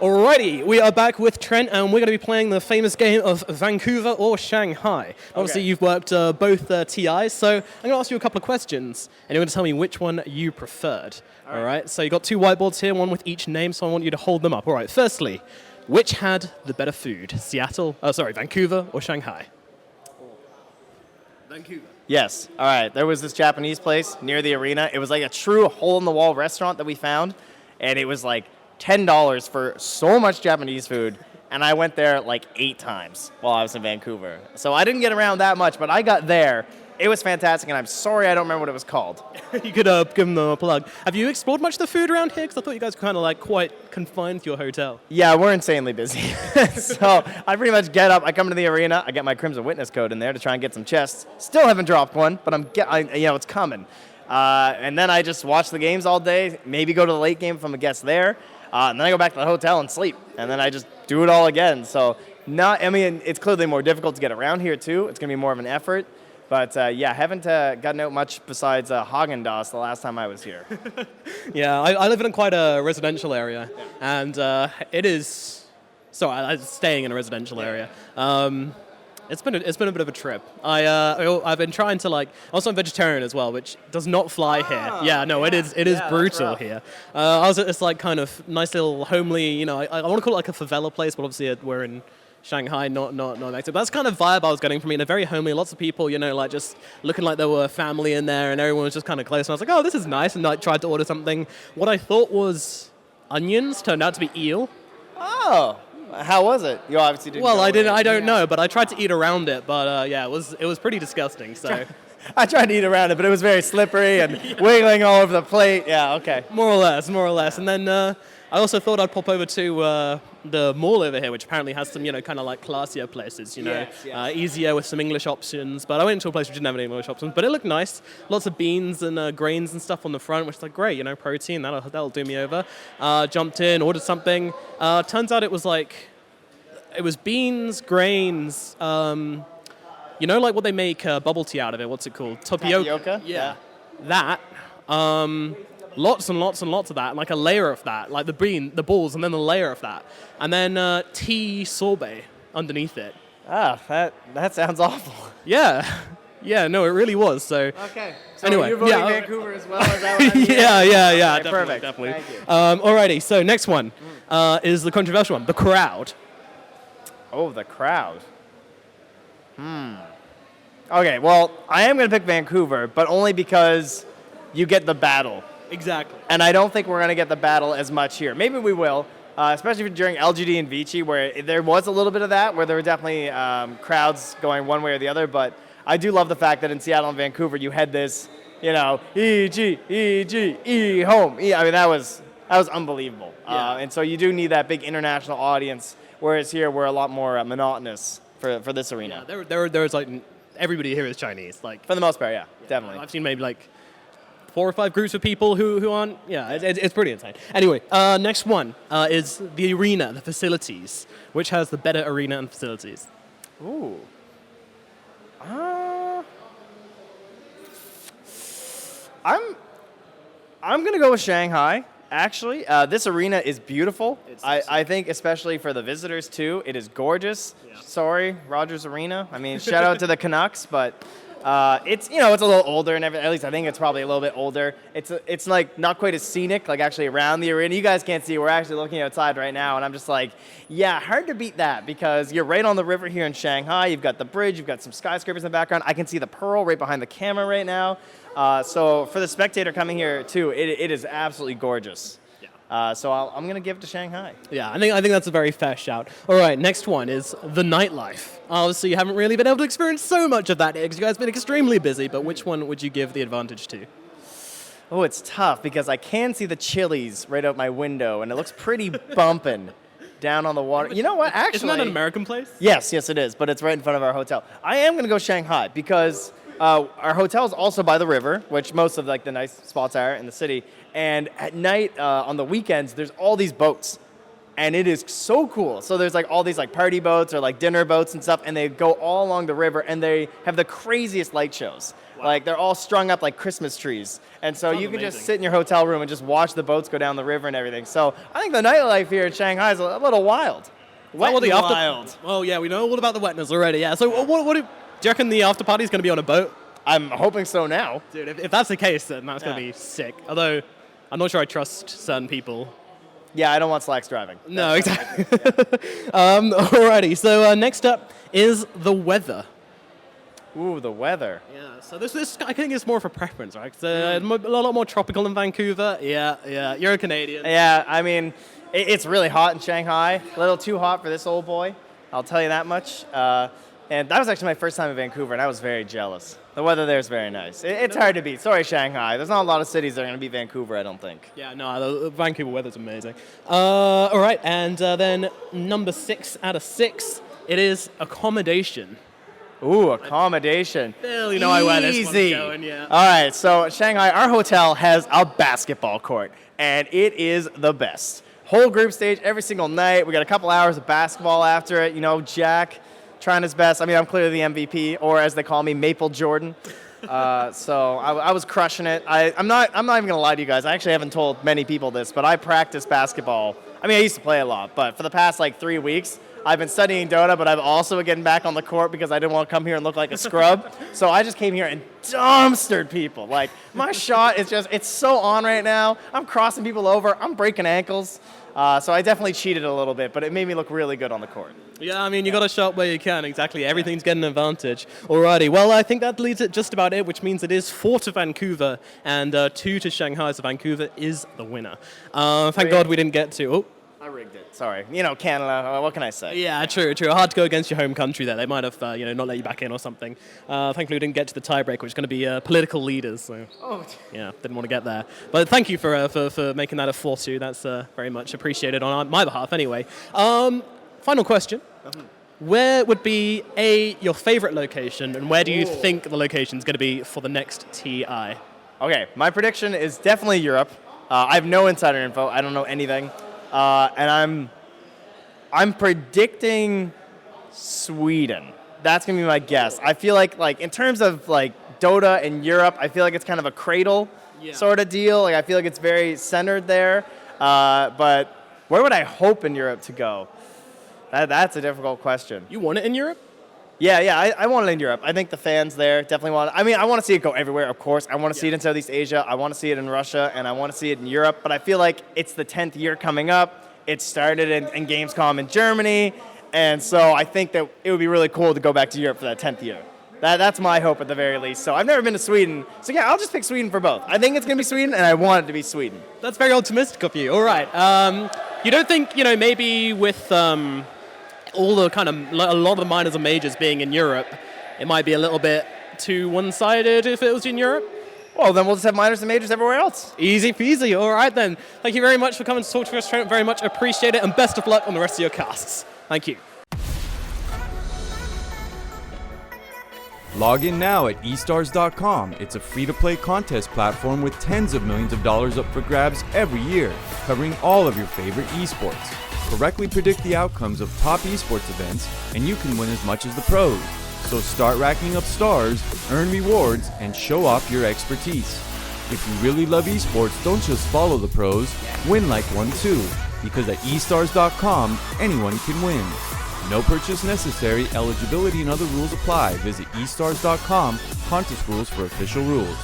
Alrighty, we are back with Trent, and we're going to be playing the famous game of Vancouver or Shanghai. Obviously, you've worked both TIs, so I'm going to ask you a couple of questions, and you're going to tell me which one you preferred. All right, so you've got two whiteboards here, one with each name, so I want you to hold them up. All right, firstly, which had the better food, Vancouver or Shanghai? Vancouver. Yes. All right, there was this Japanese place near the arena. It was like a true hole-in-the-wall restaurant that we found, and it was like $10 for so much Japanese food, and I went there like 8 times while I was in Vancouver. So I didn't get around that much, but I got there. It was fantastic, and I'm sorry I don't remember what it was called. You could give them a plug. Have you explored much of the food around here? Because I thought you guys were kind of like quite confined to your hotel. Yeah, we're insanely busy. So I pretty much get up, I come to the arena, I get my Crimson Witness code in there to try and get some chests. Still haven't dropped one, but it's coming. And then I just watch the games all day, maybe go to the late game if I'm a guest there. And then I go back to the hotel and sleep, and then I just do it all again. So, it's clearly more difficult to get around here too. It's gonna be more of an effort, but haven't gotten out much besides Haagen-Dazs the last time I was here. Yeah, I live in quite a residential area, and it is. So I'm staying in a residential area. It's been a bit of a trip. I've been trying to also I'm vegetarian as well, which does not fly here. Yeah, no, it is brutal here. I was at this kind of nice little homely, I want to call it like a favela place, but obviously we're in Shanghai, not Mexico. But that's kind of vibe I was getting from it. Very homely, lots of people, just looking like there were family in there, and everyone was just kind of close. And I was like, oh, this is nice, and I tried to order something. What I thought was onions turned out to be eel. Oh. How was it? You obviously didn't. Well, I don't know, but I tried to eat around it. But it was pretty disgusting. So I tried to eat around it, but it was very slippery and wiggling all over the plate. Yeah, okay. More or less. And then I also thought I'd pop over to the mall over here, which apparently has some, kind of like classier places, Yes. Easier with some English options. But I went to a place which didn't have any English options, but it looked nice. Lots of beans and grains and stuff on the front, which is great, protein, that'll do me over. Jumped in, ordered something. Turns out it was beans, grains, like what they make bubble tea out of it. What's it called? Tapioca? Yeah. That. Lots and lots and lots of that, and like a layer of that, like the balls, and then the layer of that, and then tea sorbet underneath it. Ah, that sounds awful. Yeah, no, it really was. So okay. So anyway, you're voting Vancouver as well? Is that what yeah, okay, definitely. Thank you. Alrighty, so next one is the controversial one, the crowd. Oh, the crowd. Okay, well, I am going to pick Vancouver, but only because you get the battle. Exactly. And I don't think we're going to get the battle as much here. Maybe we will, especially during LGD and Vici, where there was a little bit of that, where there were definitely crowds going one way or the other. But I do love the fact that in Seattle and Vancouver, you had this, E-G, home. I mean, that was unbelievable. Yeah. And so you do need that big international audience, whereas here we're a lot more monotonous for this arena. Yeah, there's everybody here is Chinese. For the most part, yeah. Definitely. I've seen maybe 4 or 5 groups of people who aren't. Yeah, it's pretty insane. Anyway, next one is the arena, the facilities. Which has the better arena and facilities? Ooh. I'm gonna go with Shanghai. Actually, this arena is beautiful. I think especially for the visitors too, it is gorgeous. Yeah. Sorry, Rogers Arena. I mean, shout out to the Canucks, but it's it's a little older and everything. At least I think it's probably a little bit older. It's not quite as scenic, actually around the arena. You guys can't see. We're actually looking outside right now, and I'm just hard to beat that because you're right on the river here in Shanghai. You've got the bridge. You've got some skyscrapers in the background. I can see the Pearl right behind the camera right now. So for the spectator coming here too, it is absolutely gorgeous. Yeah. So I'm going to give it to Shanghai. Yeah, I think that's a very fair shout. All right, next one is the nightlife. Obviously, you haven't really been able to experience so much of that because you guys have been extremely busy, but which one would you give the advantage to? Oh, it's tough because I can see the Chili's right out my window, and it looks pretty bumping down on the water. You know what, actually... Isn't that an American place? Yes, it is, but it's right in front of our hotel. I am going to go Shanghai because... our hotel is also by the river, which most of the nice spots are in the city. And at night, on the weekends, there's all these boats. and it is so cool. So there's like all these like party boats or like dinner boats and stuff, and they go all along the river, and they have the craziest light shows. Wow. Like they're all strung up like Christmas trees, and so you can just sit in your hotel room and just watch the boats go down the river and everything. So I think the nightlife here in Shanghai is a little wild. Wild. Oh yeah, we know all about the wetness already. Yeah. So what do you reckon the after party is going to be on a boat? I'm hoping so now. Dude, if that's the case, then that's going to be sick. Although I'm not sure I trust certain people. Yeah, I don't want slacks driving. No, exactly. Alrighty, so next up is the weather. Ooh, the weather. Yeah, so this I think it's more of a preference, right? It's a lot more tropical in Vancouver. Yeah, you're a Canadian. Yeah, I mean, it's really hot in Shanghai. A little too hot for this old boy, I'll tell you that much. And that was actually my first time in Vancouver, and I was very jealous. The weather there is very nice. It's hard to beat. Sorry, Shanghai. There's not a lot of cities that are going to beat Vancouver, I don't think. Yeah, no, the Vancouver weather's amazing. All right, and then number 6 out of 6, it is accommodation. Ooh, accommodation. Barely know where this one's going, yeah. All right, so Shanghai, our hotel has a basketball court, and it is the best. Whole group stage every single night. We got a couple hours of basketball after it. You know, Jack trying his best. I mean, I'm clearly the MVP, or as they call me, Maple Jordan. So I was crushing it. I'm not even going to lie to you guys. I actually haven't told many people this, but I practice basketball. I mean, I used to play a lot, but for the past like 3 weeks, I've been studying Dota, but I've also been getting back on the court because I didn't want to come here and look like a scrub. So I just came here and dumpstered people. Like, my shot is it's so on right now. I'm crossing people over. I'm breaking ankles. So I definitely cheated a little bit, but it made me look really good on the court. Yeah, I mean, you got to shot where you can. Exactly. Everything's getting an advantage. Alrighty. Well, I think that leads it just about it, which means it is 4 to Vancouver and 2 to Shanghai. So Vancouver is the winner. Thank God we didn't get to. Oh. I rigged it. Sorry. You know, Canada. What can I say? Yeah, true. Hard to go against your home country there. They might have, not let you back in or something. Thankfully, we didn't get to the tiebreak, which is going to be political leaders. So, yeah, didn't want to get there. But thank you for making that a 4-2. That's very much appreciated on my behalf anyway. Final question. Where would be, your favorite location, and where do you think the location is going to be for the next TI? Okay, my prediction is definitely Europe. I have no insider info. I don't know anything. And I'm predicting Sweden. That's going to be my guess. I feel like in terms of like Dota and Europe, I feel like it's kind of a cradle sort of deal. Like I feel like it's very centered there. But where would I hope in Europe to go? That's a difficult question. You want it in Europe? Yeah, I want it in Europe. I think the fans there definitely want it. I mean, I want to see it go everywhere, of course. I want to see it in Southeast Asia. I want to see it in Russia, and I want to see it in Europe. But I feel like it's the 10th year coming up. It started in Gamescom in Germany, and so I think that it would be really cool to go back to Europe for that 10th year. That's my hope at the very least. So I've never been to Sweden. So yeah, I'll just pick Sweden for both. I think it's going to be Sweden, and I want it to be Sweden. That's very optimistic of you. All right. You don't think, maybe with all the kind of a lot of the minors and majors being in Europe, it might be a little bit too one-sided if it was in Europe? Well, then we'll just have minors and majors everywhere else. Easy peasy. All right, then. Thank you very much for coming to talk to us, Trent. Very much appreciate it, and best of luck on the rest of your casts. Thank you. Log in now at estars.com. It's a free-to-play contest platform with tens of millions of dollars up for grabs every year, covering all of your favorite esports. Correctly predict the outcomes of top esports events, and you can win as much as the pros. So start racking up stars, earn rewards, and show off your expertise. If you really love esports, don't just follow the pros, win like one too. Because at estars.com, anyone can win. No purchase necessary, eligibility and other rules apply. Visit estars.com, contest rules for official rules.